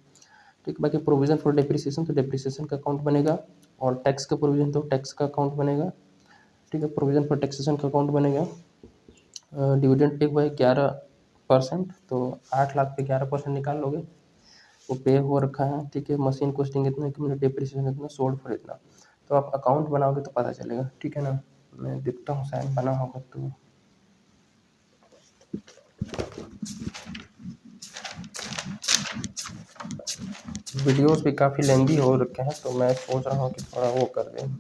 ठीक, बाकी प्रोविजन फॉर डेप्रिसिएशन, तो डेप्रिसिएशन का अकाउंट बनेगा, और टैक्स का प्रोविजन तो टैक्स का अकाउंट बनेगा। ठीक है, प्रोविजन फॉर टैक्सेशन का अकाउंट बनेगा। डिविडेंड पे हुआ है 11%, तो 8 लाख पे 11% निकाल लोगे, वो पे हो रखा है। ठीक है, मशीन कॉस्टिंग इतना, कि डेप्रिसिएशन इतना, सोल्ड फॉर इतना, तो आप अकाउंट बनाओगे तो पता चलेगा। ठीक है ना, मैं देखता हूँ शायद बना होगा तो। वीडियोस भी काफ़ी लेंदी हो रखे हैं, तो मैं सोच रहा हूँ कि थोड़ा वो कर दें।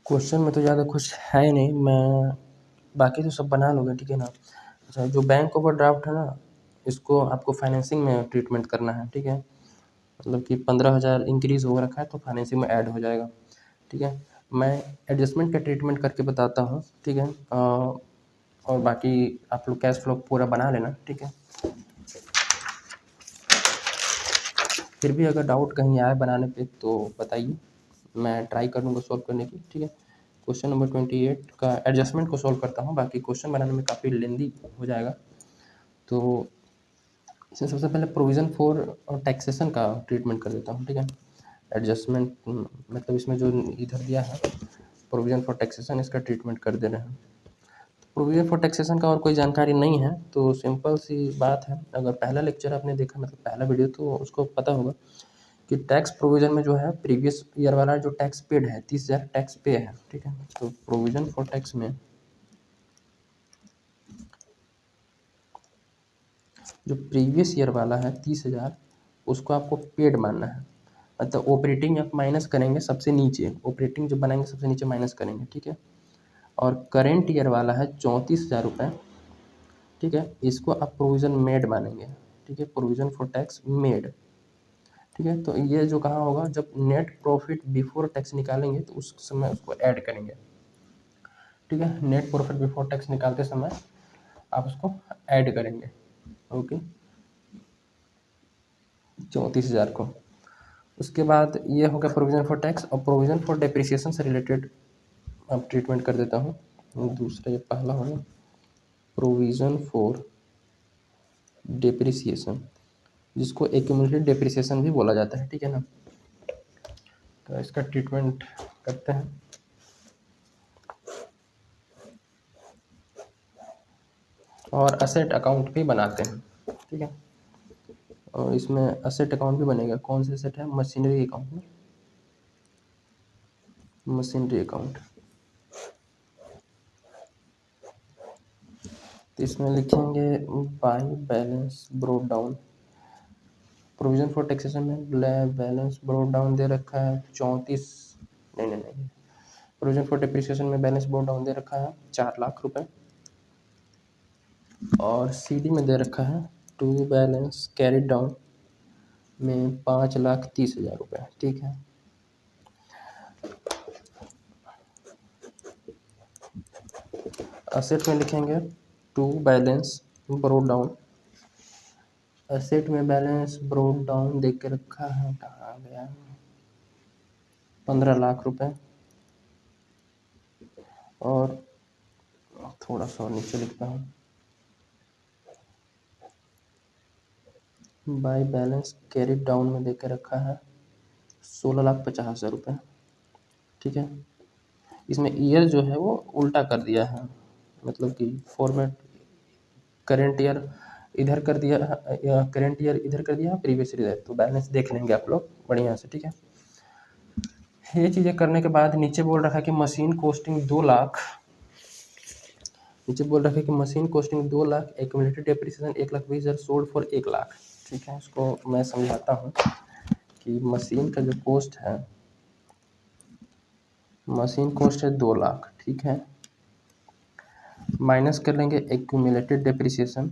क्वेश्चन में तो ज़्यादा कुछ है नहीं, मैं बाकी तो सब बना लूँगा। ठीक है ना। अच्छा, जो बैंक ओवरड्राफ्ट है ना, इसको आपको फाइनेंसिंग में ट्रीटमेंट करना है। ठीक है, मतलब कि 15,000 इंक्रीज़ हो रखा है तो फाइनेंसिंग में ऐड हो जाएगा। ठीक है, मैं एडजस्टमेंट का ट्रीटमेंट करके बताता हूँ। ठीक है, और बाकी आप लोग कैश फ्लो पूरा बना लेना। ठीक है, फिर भी अगर डाउट कहीं आए बनाने पे तो बताइए, मैं ट्राई करूँगा सॉल्व करने की। ठीक है, क्वेश्चन नंबर 28 का एडजस्टमेंट को सॉल्व करता हूँ, बाकी क्वेश्चन बनाने में काफ़ी लेंदी हो जाएगा। तो इसमें सबसे पहले प्रोविज़न फॉर टैक्सेशन का ट्रीटमेंट कर देता हूँ। ठीक है, एडजस्टमेंट मतलब इसमें जो इधर दिया है प्रोविज़न फॉर टैक्सेशन, इसका ट्रीटमेंट कर दे रहे हैं। प्रोविज़न फॉर टैक्सेशन का और कोई जानकारी नहीं है, तो सिंपल सी बात है। अगर पहला लेक्चर आपने देखा, मतलब पहला वीडियो, तो उसको पता होगा कि टैक्स प्रोविज़न में जो है प्रीवियस ईयर वाला जो टैक्स पेड है 30,000 टैक्स पे है। ठीक है, तो प्रोविज़न फॉर टैक्स में जो प्रीवियस ईयर वाला है 30,000, उसको आपको पेड मानना है। मतलब ऑपरेटिंग आप माइनस करेंगे सबसे नीचे, ऑपरेटिंग जो बनाएंगे सबसे नीचे माइनस करेंगे। ठीक है, और करेंट ईयर वाला है 34,000 रुपये। ठीक है, इसको आप प्रोविज़न मेड मानेंगे। ठीक है, प्रोविज़न फॉर टैक्स मेड। ठीक है, तो ये जो कहाँ होगा, जब नेट प्रॉफिट बिफोर टैक्स निकालेंगे तो उस समय उसको ऐड करेंगे। ठीक है, नेट प्रॉफिट बिफोर टैक्स निकालते समय आप उसको ऐड करेंगे। ओके, 34,000 को। उसके बाद ये हो गया प्रोविज़न फॉर टैक्स, और प्रोविज़न फॉर डेप्रिसिएशन से रिलेटेड अब ट्रीटमेंट कर देता हूँ। दूसरा ये पहला हो गया प्रोविज़न फॉर डेप्रिसिएशन, जिसको एक्यूमुलेटेड डेप्रिसिएशन भी बोला जाता है। ठीक है ना, तो इसका ट्रीटमेंट करते हैं। और असेट अकाउंट भी बनाते हैं। ठीक है, और इसमें असेट अकाउंट भी बनेगा। कौन सा असेट है? मशीनरी अकाउंट में, मशीनरी अकाउंट। तो इसमें लिखेंगे by balance brought down. Provision for taxation में बैलेंस ब्रोड डाउन दे रखा है 34, नहीं, प्रोविजन फॉर डेप्रिसिएशन में बैलेंस ब्रोड डाउन दे रखा है 4 लाख रुपए, और सीडी में दे रखा है टू बैलेंस कैरिड डाउन में 5,30,000 रुपये। ठीक है, असेट में लिखेंगे to balance brought down. Asset में बैलेंस ब्रोड डाउन देख के रखा है, कहाँ गया, 15 लाख रुपए। और थोड़ा सा और नीचे लिखता हूँ, बाय बैलेंस कैरिड डाउन में देख के रखा है 16,50,000 रुपये। ठीक है, इसमें ईयर जो है वो उल्टा कर दिया है, मतलब कि फॉर्मेट करेंट ईयर इधर कर दिया, करेंट ईयर इधर कर दिया, प्रीवियस ईयर इधर, तो बैलेंस देख लेंगे आप लोग बढ़िया से। ठीक है, ये चीज़ें करने के बाद नीचे बोल रखा है कि मशीन कॉस्टिंग 2 लाख, नीचे बोल रखा है कि machine costing 2 lakh, accumulated depreciation 1,20,000, sold for 1 lakh. ठीक है, इसको मैं समझाता हूँ कि मशीन का जो कॉस्ट है, मशीन कॉस्ट है 2 लाख, ठीक है, माइनस कर लेंगे एक्यूमुलेटेड डेप्रिसिएशन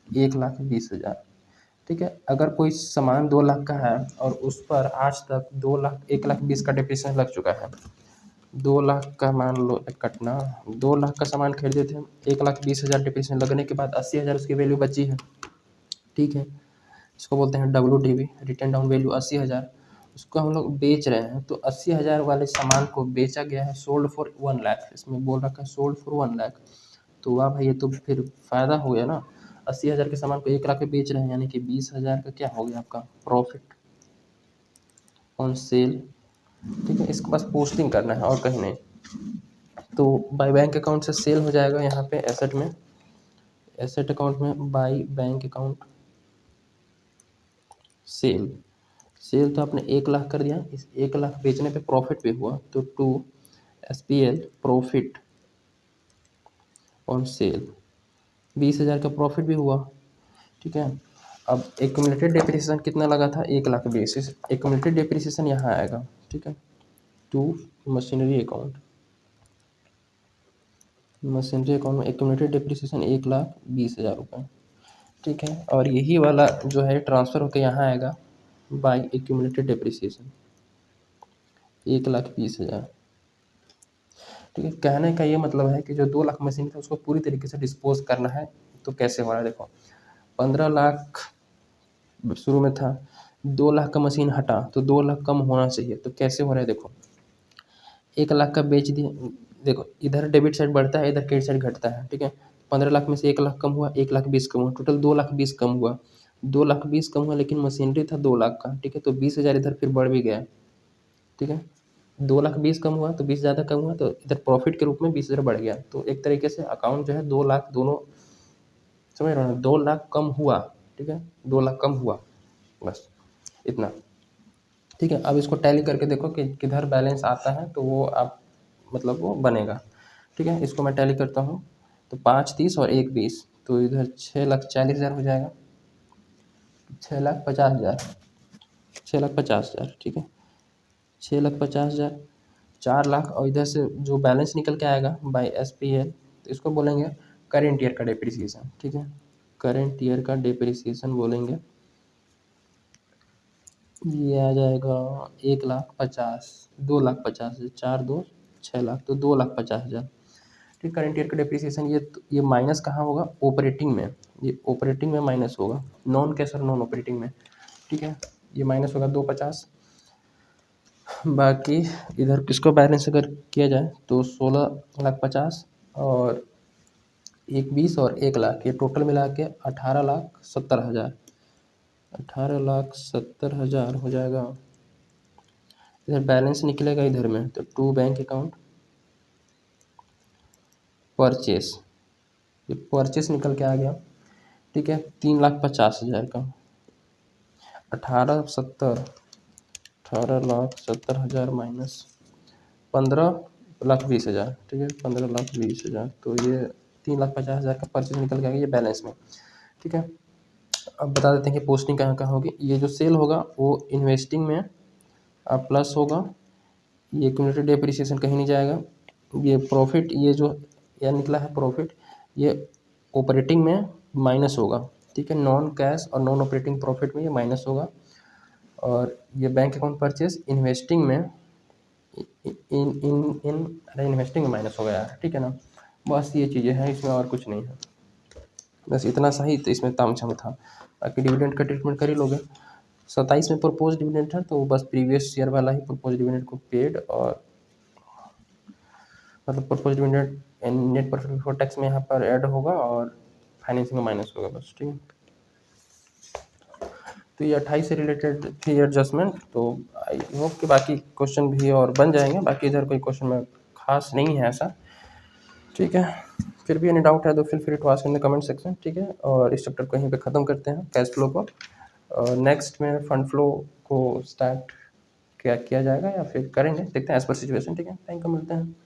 1,20,000। ठीक है, अगर कोई सामान 2 लाख का है और उस पर आज तक 2 लाख 1,20,000 का डेप्रिसिएशन लग चुका है, 2 लाख का मान लो कटना, 2 लाख का सामान खरीदे थे, 1,20,000 डिप्रिसिएशन लगने के बाद 80,000 उसकी वैल्यू बची है। ठीक है, इसको बोलते हैं WDV, रिटर्न डाउन वैल्यू 80,000। उसको हम लोग बेच रहे हैं, तो 80,000 वाले सामान को बेचा गया है, सोल्ड फॉर 1 लाख, इसमें बोल रखा है सोल्ड फॉर 1 लाख। तो वाह भाई, ये तो फिर फ़ायदा हो गया ना। 80,000 के सामान को 1 लाख पे बेच रहे हैं, यानी कि 20,000 का क्या हो गया आपका प्रॉफिट ऑन सेल। ठीक है, इसके पास पोस्टिंग करना है और कहीं नहीं। तो बाय बैंक अकाउंट से सेल हो जाएगा यहाँ पे एसेट में, एसेट अकाउंट में by bank account sale, sale तो आपने 1 लाख कर दिया, इस 1 लाख बेचने पे प्रॉफिट भी हुआ, तो to SPL profit on sale 20,000 का प्रॉफिट भी हुआ। ठीक है, अब एक्यूमुलेटेड डेप्रिसिएशन कितना लगा था, 1,20,000, एक्यूमुलेटेड डेप्रिसिएशन यहाँ आएगा। ठीक है, to machinery account, machinery account में एक्यूमुलेटेड डेप्रिसिएशन 1,20,000 रुपये। ठीक है, और यही वाला जो है ट्रांसफ़र होकर यहाँ आएगा बाय एक्यूमुलेटेड डेप्रिसिएशन 1,20,000। ठीक है, कहने का ये मतलब है कि जो 2 लाख मशीन था उसको पूरी तरीके से डिस्पोज करना है। तो कैसे हो रहा है देखो, 15 लाख शुरू में था, 2 लाख का मशीन हटा तो 2 लाख कम होना चाहिए। तो कैसे हो रहा है देखो, 1 लाख का बेच दिया, देखो इधर डेबिट साइड बढ़ता है, इधर क्रेडिट साइड घटता है। ठीक है, 15 लाख में से 1 लाख कम हुआ, 1,20,000 कम हुआ, टोटल 2,20,000 कम हुआ, 2,20,000 कम हुआ, लेकिन मशीनरी था 2 लाख का। ठीक है, तो 20,000 इधर फिर बढ़ भी गया। ठीक है, 2,20,000 कम हुआ तो 20 ज़्यादा कम हुआ, तो इधर प्रॉफिट के रूप में 20,000 बढ़ गया। तो एक तरीके से अकाउंट जो है 2 लाख दोनों, समझ रहे हो ना, 2 लाख कम हुआ। ठीक है, 2 लाख कम हुआ, बस इतना। ठीक है, अब इसको टैली करके देखो कि किधर बैलेंस आता है, तो वो आप मतलब वो बनेगा। ठीक है, इसको मैं टैली करता हूँ, तो 5 30 और 1 20, तो इधर 6,40,000 हो जाएगा, 6,50,000, 6,50,000। ठीक है, 6,50,000, 4 लाख, और इधर से जो बैलेंस निकल के आएगा बाय SPL, तो इसको बोलेंगे करेंट ईयर का डेप्रिसिएशन। ठीक है, करेंट ईयर का डेप्रिसिएशन बोलेंगे, ये आ जाएगा 1,50,000, 2,50,000, 4 2 6 लाख, तो 2,50,000। ठीक, करेंट ईयर का डेप्रिसिएशन, ये माइनस कहाँ होगा, ऑपरेटिंग में, ये ऑपरेटिंग में माइनस होगा, नॉन कैश और नॉन ऑपरेटिंग में। ठीक है, ये माइनस होगा 250, बाकी इधर किसको बैलेंस अगर किया जाए तो 16,50,000 और 1 20 और 1 लाख, ये टोटल मिला के 18,70,000, 18,70,000 हो जाएगा। इधर बैलेंस निकलेगा इधर में, तो टू बैंक अकाउंट परचेस, ये परचेस निकल के आ गया। ठीक है, 3,50,000 का, 18,70,000 माइनस 15,20,000। ठीक है, 15,20,000, तो ये 3,50,000 का परचेज निकल के आ गया, ये बैलेंस में। ठीक है, अब बता देते हैं कि पोस्टिंग कहाँ कहाँ होगी। ये जो सेल होगा वो इन्वेस्टिंग में प्लस होगा, ये क्यूमुलेटेड डेप्रिसिएशन कहीं नहीं जाएगा। ये प्रॉफिट, ये जो यह निकला है प्रॉफिट, ये ऑपरेटिंग में माइनस होगा। ठीक है, नॉन कैश और नॉन ऑपरेटिंग प्रॉफिट में ये माइनस होगा। और ये बैंक अकाउंट परचेज इन्वेस्टिंग में अरे इन्वेस्टिंग में माइनस हो गया है। ठीक है ना, बस ये चीज़ें हैं, इसमें और कुछ नहीं है, बस इतना सही तो इसमें तामझाम था। बाकी डिविडेंड का ट्रीटमेंट कर ही लोगे। 27 में प्रपोज डिविडेंड था, तो बस प्रीवियस ईयर वाला ही प्रपोज डिविडेंड को पेड, और मतलब propose dividend net profit before tax में यहाँ पर ऐड होगा और फाइनेंसिंग में माइनस होगा, बस। ठीक है, तो ये 28 से रिलेटेड थी एडजस्टमेंट। तो आई होप कि बाकी क्वेश्चन भी और बन जाएंगे, बाकी इधर कोई क्वेश्चन में खास नहीं है ऐसा। ठीक है, फिर भी एनी डाउट है तो feel free to ask in the comment section. ठीक है, और इस चैप्टर को यहीं पे ख़त्म करते हैं, कैश फ्लो को। नेक्स्ट में फंड फ्लो को स्टार्ट क्या किया जाएगा या फिर करेंगे, देखते हैं एज़ पर सिचुएशन। ठीक है, थैंक यू, मिलते हैं।